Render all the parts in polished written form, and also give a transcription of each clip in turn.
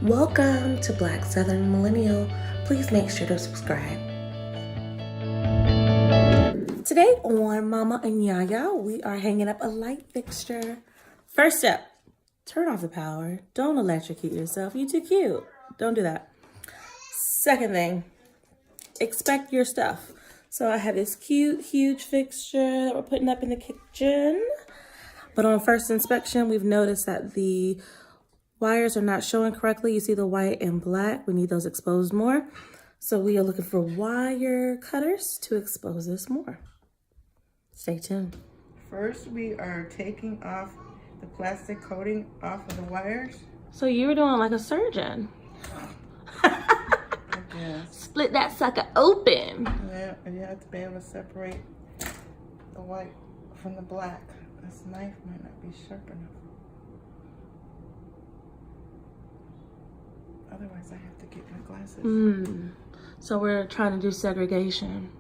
Welcome to Black Southern Millennial. Please make sure to subscribe. Today on Mama and Yaya, we are hanging up a light fixture. First step, turn off the power. Don't electrocute yourself. You're too cute. Don't do that. Second thing, expect your stuff. So I have this cute, huge fixture that we're putting up in the kitchen. But on first inspection, we've noticed that the wires are not showing correctly. You see the white and black. We need those exposed more. So we are looking for wire cutters to expose this more. Stay tuned. First, we are taking off the plastic coating off of the wires. So you were doing like a surgeon. Split that sucker open. Yeah, and you have to be able to separate the white from the black. This knife might not be sharp enough. Otherwise, I have to get my glasses. So we're trying to do segregation.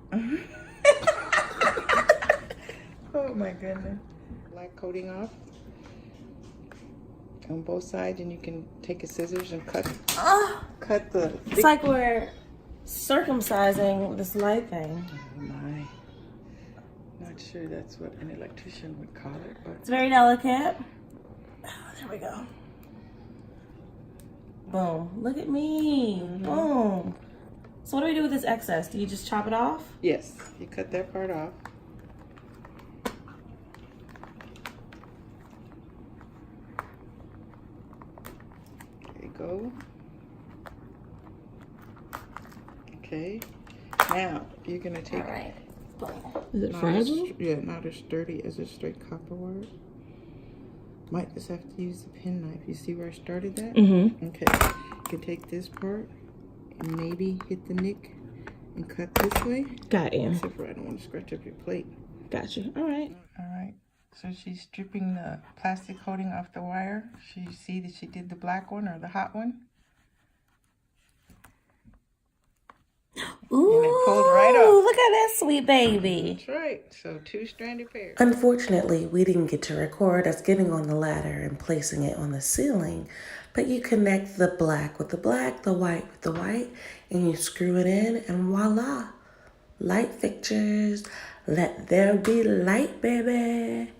Oh my goodness. Black coating off on both sides, and you can take a scissors and cut the... It's like we're circumcising this light thing. Oh my. Not sure that's what an electrician would call it, but... It's very delicate. Oh, there we go. Boom. Look at me. Boom. So what do we do with this excess? Do you just chop it off? Yes, you cut that part off. There you go. Okay. Now, you're going to take... All right. Boom. Is it not fragile? Yeah, not as sturdy as a straight copper wire. Might just have to use the pen knife. You see where I started that? Mm-hmm. Okay. You can take this part and maybe hit the nick and cut this way. Got you. Except for I don't want to scratch up your plate. Got you. All right. All right. So she's stripping the plastic coating off the wire. So you see that she did the black one or the hot one. Ooh, and it pulled right up. Look at that sweet baby. That's right. So two-stranded pair. Unfortunately, we didn't get to record us getting on the ladder and placing it on the ceiling, but you connect the black with the black, the white with the white, and you screw it in, and voila, light fixtures. Let there be light, baby.